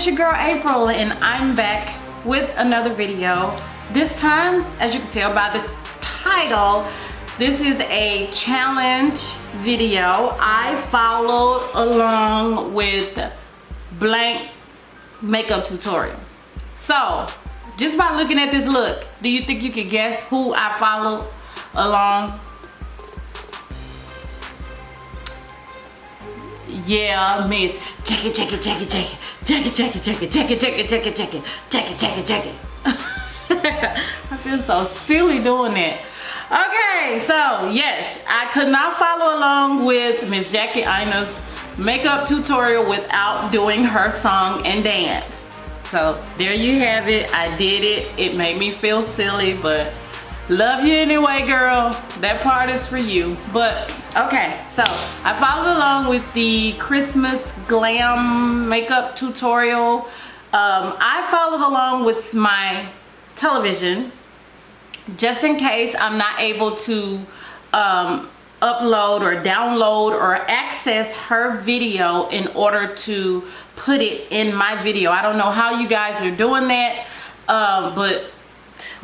it's your girl April, and I'm back with another video. This time, as you can tell by the title, this is a challenge video. I followed along with blank makeup tutorial. So, just by looking at this look, do you think you could guess who I followed along? Yeah, Miss check it. I feel so silly doing that. Okay, so yes, I could not follow along with Miss Jackie Aina'S makeup tutorial without doing her song and dance. So there you have it. I did it. It made me feel silly, but love you anyway, girl. That part is for you. But okay, so I followed along with the Christmas glam makeup tutorial. I followed along with my television just in case I'm not able to upload or download or access her video in order to put it in my video. I don't know how you guys are doing that, but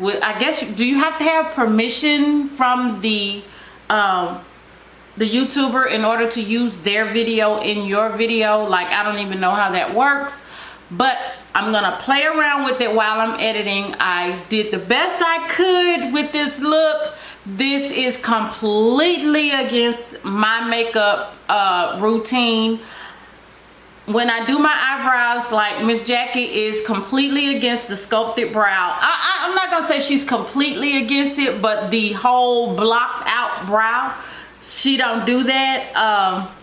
I guess, do you have to have permission from the YouTuber in order to use their video in your video? Like, I don't even know how that works, but I'm gonna play around with it while I'm editing. I did the best I could with this look. This is completely against my makeup routine. When I do my eyebrows, like Miss Jackie is completely against the sculpted brow. I'm not gonna say she's completely against it, but the whole blocked out brow, she don't do that.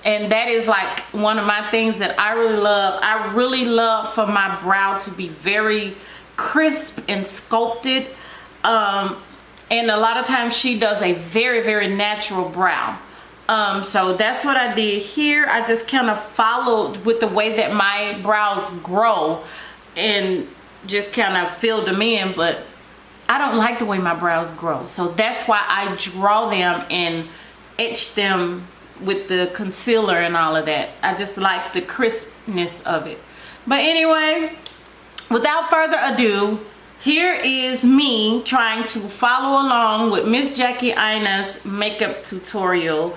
And that is like one of my things that I really love. I really love for my brow to be very crisp and sculpted. And a lot of times she does a very natural brow. So that's what I did here. I just kind of followed with the way that my brows grow and just kind of filled them in, but I don't like the way my brows grow. So that's why I draw them and etch them with the concealer and all of that. I just like the crispness of it. But anyway, without further ado, here is me trying to follow along with Miss Jackie Aina'S makeup tutorial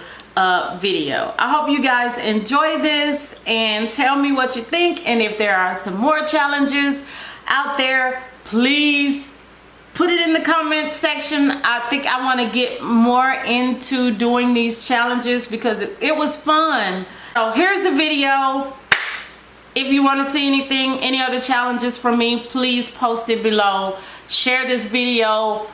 video. I hope you guys enjoy this and tell me what you think, and if there are some more challenges out there, please put it in the comment section. I think I want to get more into doing these challenges because it was fun. So here's the video. If you want to see anything, any other challenges from me, please post it below. Share this video,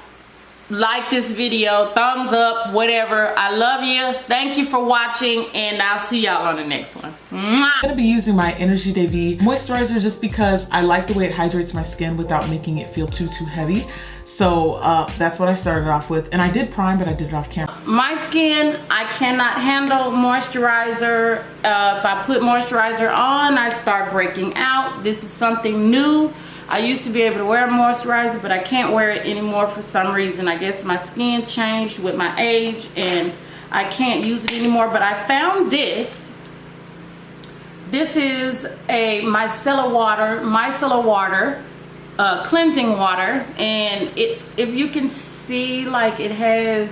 like this video, thumbs up, whatever. I love you. Thank you for watching, and I'll see y'all on the next one. Mwah! I'm gonna be using my Energy Day moisturizer just because I like the way it hydrates my skin without making it feel too heavy. So that's what I started off with, and I did prime, but I did it off camera. My skin, I cannot handle moisturizer. If I put moisturizer on, I start breaking out. This is something new. I used to be able to wear moisturizer, but I can't wear it anymore for some reason. I guess my skin changed with my age and I can't use it anymore. But I found this. This is a micellar water cleansing water, and if you can see, like, it has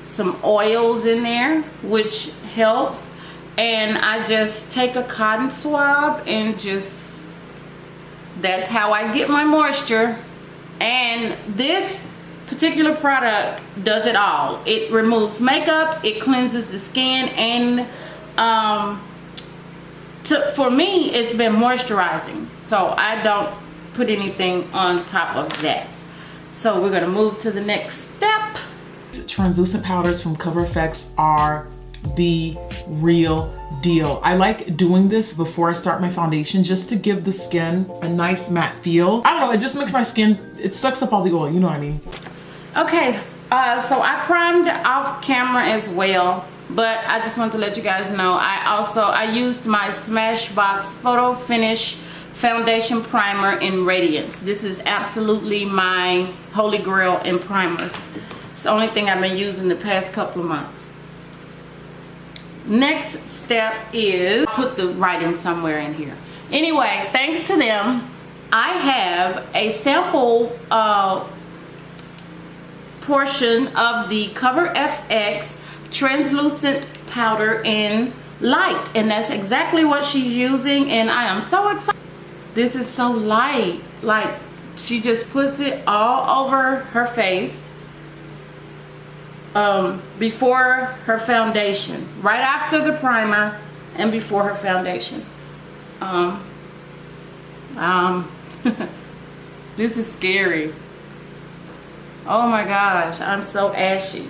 some oils in there which helps. And I just take a cotton swab and just, that's how I get my moisture. And this particular product does it all. It removes makeup, it cleanses the skin, and for me it's been moisturizing, so I don't put anything on top of that. So we're gonna move to the next step. Translucent powders from Cover FX are the real deal. I like doing this before I start my foundation just to give the skin a nice matte feel. I don't know, it just makes my skin, it sucks up all the oil, you know what I mean? Okay, so I primed off camera as well, but I just want to let you guys know I used my Smashbox Photo Finish foundation primer in Radiance. This is absolutely my holy grail in primers. It's the only thing I've been using the past couple of months. Next step is, I'll put the writing somewhere in here. Anyway, thanks to them, I have a sample portion of the Cover FX translucent powder in light, and that's exactly what she's using, and I am so excited. This is so light, like she just puts it all over her face before her foundation, right after the primer and before her foundation. This is scary. Oh my gosh, I'm so ashy.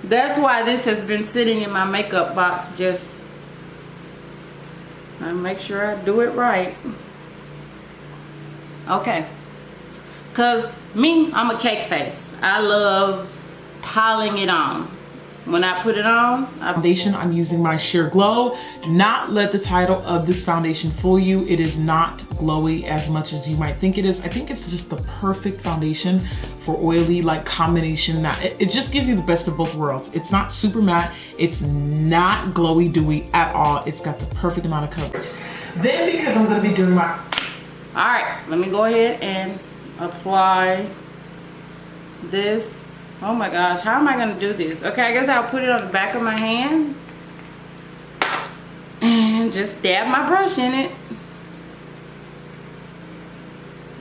That's why this has been sitting in my makeup box, just I make sure I do it right. Okay, cause me, I'm a cake face. I love piling it on. When I put it on, foundation, I'm using my Sheer Glow. Do not let the title of this foundation fool you. It is not glowy as much as you might think it is. I think it's just the perfect foundation for oily like combination. That it just gives you the best of both worlds. It's not super matte. It's not glowy dewy at all. It's got the perfect amount of coverage. Then because I'm gonna be doing my... All right, let me go ahead and apply this. Oh my gosh, how am I gonna do this? Okay, I guess I'll put it on the back of my hand and just dab my brush in it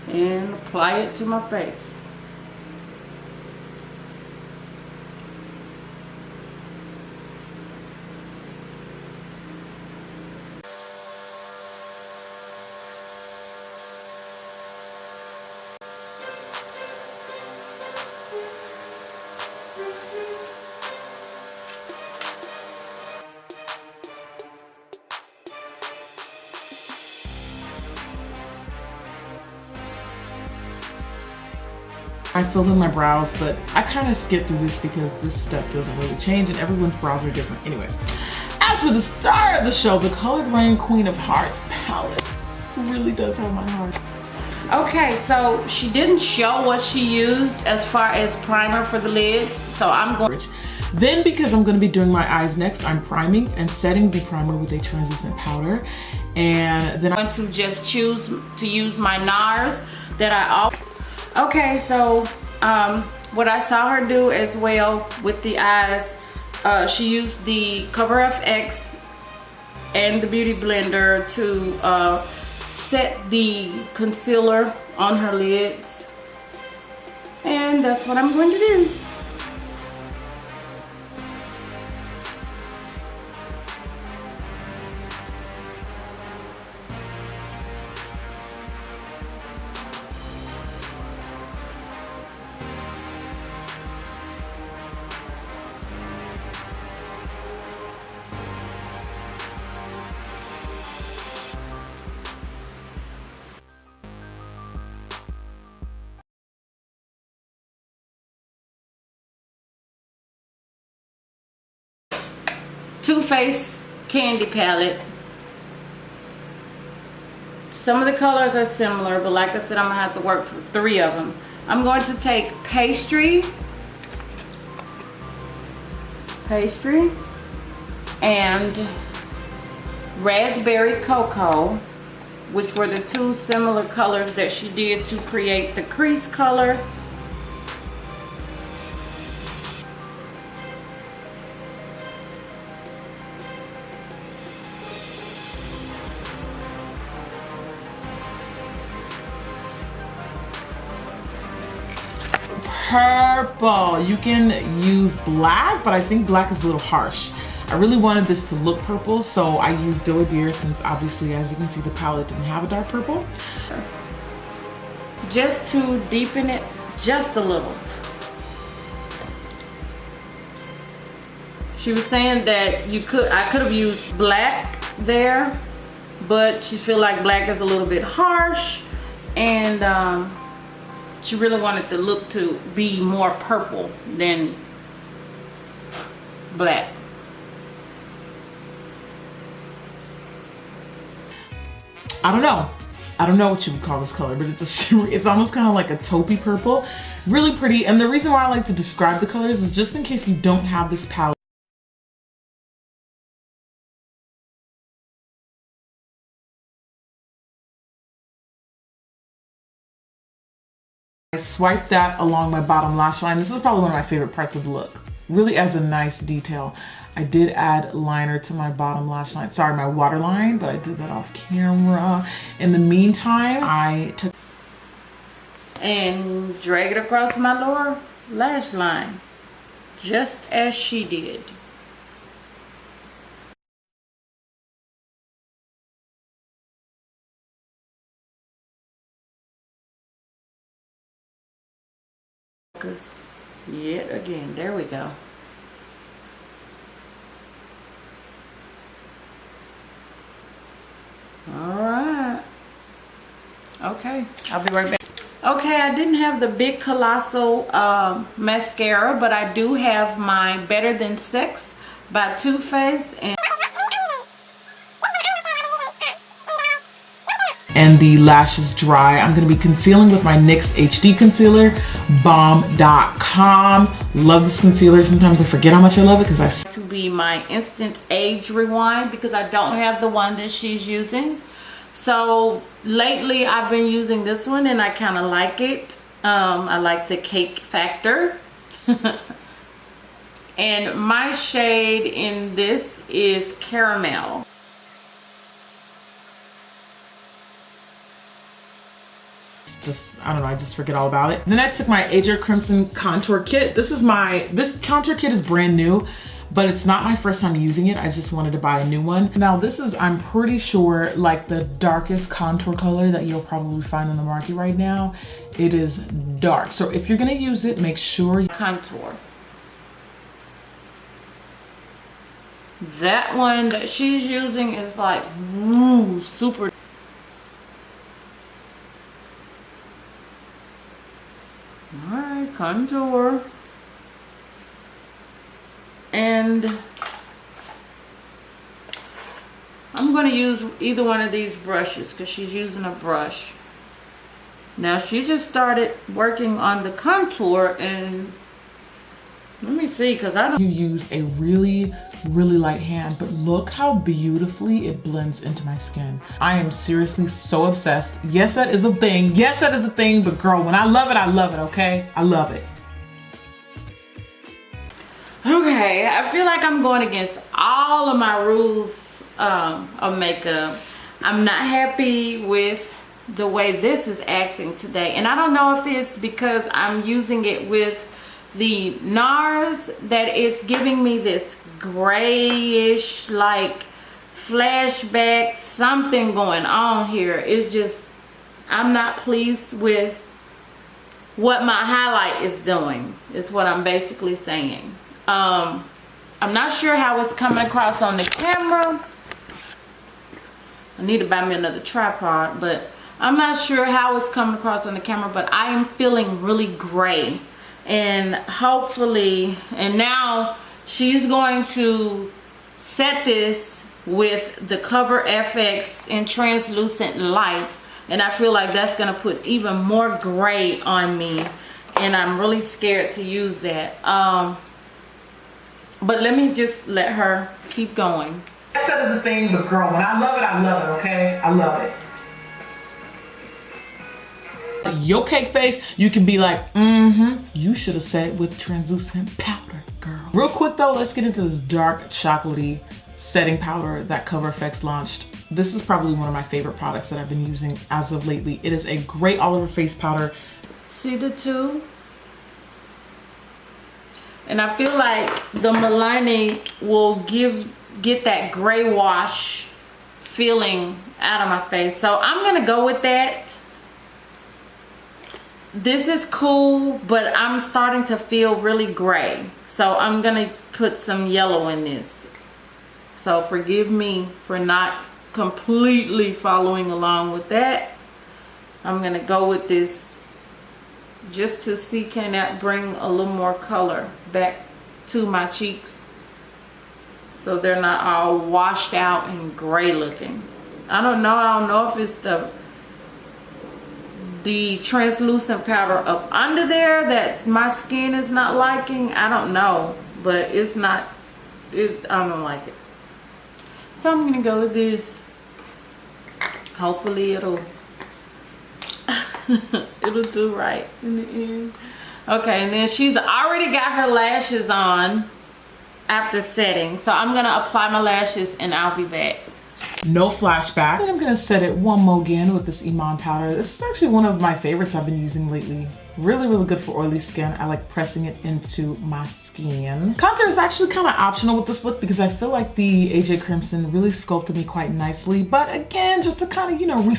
and apply it to my face. I filled in my brows, but I kind of skipped through this because this step doesn't really change and everyone's brows are different. Anyway, as for the star of the show, the Colored Rain Queen of Hearts palette really does have my heart. Okay, so she didn't show what she used as far as primer for the lids, so I'm going... Then because I'm going to be doing my eyes next, I'm priming and setting the primer with a translucent powder. And then I'm going to just choose to use my NARS that I always... Okay, so what I saw her do as well with the eyes, she used the Cover FX and the Beauty Blender to set the concealer on her lids. And that's what I'm going to do. Too Faced candy palette. Some of the colors are similar, but like I said, I'm gonna have to work for 3 of them. I'm going to take Pastry, and Raspberry Cocoa, which were the 2 similar colors that she did to create the crease color. Purple. You can use black, but I think black is a little harsh. I really wanted this to look purple, so I used Doe Deer since obviously, as you can see, the palette didn't have a dark purple. Just to deepen it just a little. She was saying that I could have used black there, but she feel like black is a little bit harsh, and she really wanted the look to be more purple than black. I don't know what you would call this color, but it's almost kind of like a taupey purple. Really pretty, and the reason why I like to describe the colors is just in case you don't have this palette. I swipe that along my bottom lash line. This is probably one of my favorite parts of the look. Really adds a nice detail. I did add liner to my bottom lash line. Sorry, my waterline, but I did that off camera. In the meantime, I took and drag it across my lower lash line, just as she did. Focus yet again. There we go. All right. Okay, I'll be right back. Okay, I didn't have the big colossal mascara, but I do have my Better Than Sex by Too Faced, and the lashes dry. I'm gonna be concealing with my NYX HD concealer, bomb.com. Love this concealer. Sometimes I forget how much I love it because I to be my instant age rewind because I don't have the one that she's using. So lately I've been using this one and I kind of like it. I like the cake factor. And my shade in this is Caramel. just, I don't know, I just forget all about it. Then I took my Asia Crimson contour kit. This contour kit is brand new, but it's not my first time using it. I just wanted to buy a new one. Now this is, I'm pretty sure, like the darkest contour color that you'll probably find on the market right now. It is dark. So if you're gonna use it, make sure you contour. That one that she's using is like, woo, super. Alright, contour. And I'm going to use either one of these brushes because she's using a brush. Now she just started working on the contour, and let me see, because I don't. You use a really light hand, but look how beautifully it blends into my skin. I am seriously so obsessed. Yes, that is a thing. Yes, that is a thing, but girl, when I love it, okay? I love it. Okay, I feel like I'm going against all of my rules of makeup. I'm not happy with the way this is acting today. And I don't know if it's because I'm using it with the NARS that it's giving me this grayish, like flashback, something going on here. It's just, I'm not pleased with what my highlight is doing, is what I'm basically saying. I'm not sure how it's coming across on the camera. I need to buy me another tripod, but I'm not sure how it's coming across on the camera, but I am feeling really gray. And hopefully, and now she's going to set this with the Cover FX in translucent light, and I feel like that's gonna put even more gray on me, and I'm really scared to use that. But let me just let her keep going. Yes, that is a thing, but girl, when I love it, okay? I love it. Your cake face, you can be like, you should have said it with translucent powder, girl. Real quick though, let's get into this dark chocolatey setting powder that Cover FX launched. This is probably one of my favorite products that I've been using as of lately. It is a great all over face powder. See the two? And I feel like the Milani will get that gray wash feeling out of my face. So I'm gonna go with that. This is cool, but I'm starting to feel really gray. So I'm gonna put some yellow in this. So forgive me for not completely following along with that. I'm gonna go with this just to see, can that bring a little more color back to my cheeks so they're not all washed out and gray looking. I don't know if it's the translucent powder up under there that my skin is not liking. I don't know, but it's not, I don't like it. So I'm gonna go with this. Hopefully it'll It'll do right in the end. Okay, and then she's already got her lashes on after setting. So I'm gonna apply my lashes and I'll be back. No flashback. And I'm gonna set it one more again with this Iman powder. This is actually one of my favorites I've been using lately. Really, really good for oily skin. I like pressing it into my skin. Contour is actually kind of optional with this look because I feel like the AJ Crimson really sculpted me quite nicely. But again, just to kind of, you know,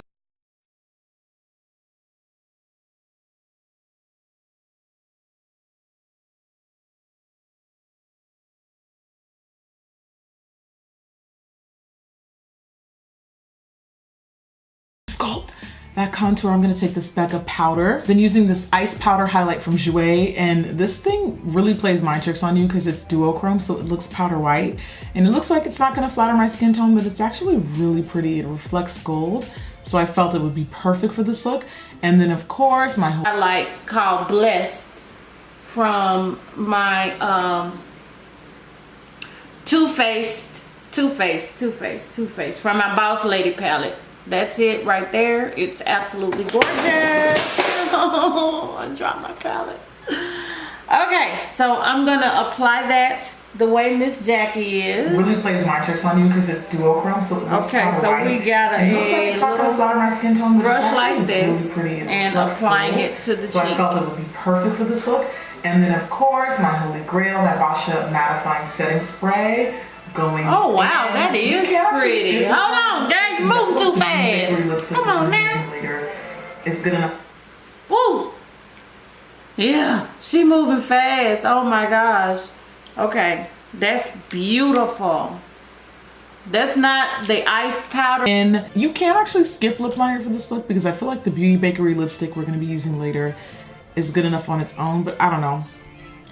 sculpt that contour. I'm gonna take this Becca powder, then using this ice powder highlight from Jouer, and this thing really plays mind tricks on you because it's duochrome, so it looks powder white, and it looks like it's not gonna flatter my skin tone, but it's actually really pretty. It reflects gold, so I felt it would be perfect for this look. And then of course my highlight called Blessed from my Too Faced from my Boss Lady palette. That's it right there. It's absolutely gorgeous. Oh, I dropped my palette. Okay, so I'm gonna apply that the way Miss Jackie is. really plays mind tricks on you because it's duochrome, so it looks okay, so white. We got a little brush like this really and applying it to the so cheek. I felt it would be perfect for this look. And then of course my holy grail, my Basha mattifying setting spray. Going oh wow, that is pretty. Hold on, girl, you moving too fast. Come on now. It's good enough. Woo! Yeah, she moving fast. Oh my gosh. Okay, that's beautiful. That's not the ice powder. And you can actually skip lip liner for this look because I feel like the Beauty Bakery lipstick we're gonna be using later is good enough on its own, but I don't know.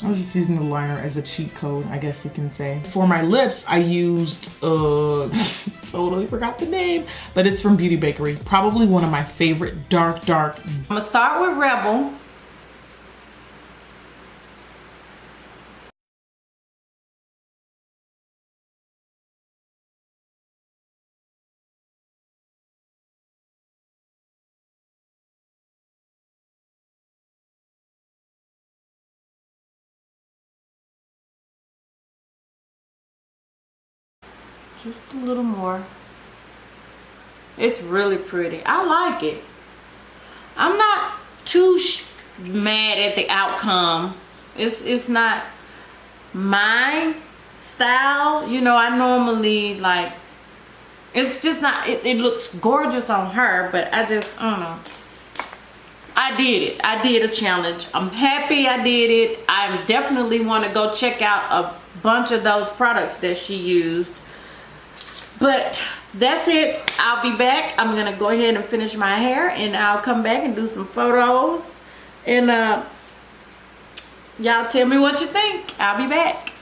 I was just using the liner as a cheat code, I guess you can say. For my lips, I used, totally forgot the name, but it's from Beauty Bakery. Probably one of my favorite dark. I'm gonna start with Rebel. Just a little more. It's really pretty. I like it. I'm not too mad at the outcome. It's not my style. You know, I normally like, it's just not, it looks gorgeous on her, but I don't know. I did it. I did a challenge. I'm happy I did it. I definitely want to go check out a bunch of those products that she used. But that's it. I'll be back. I'm gonna go ahead and finish my hair and I'll come back and do some photos. And y'all tell me what you think. I'll be back.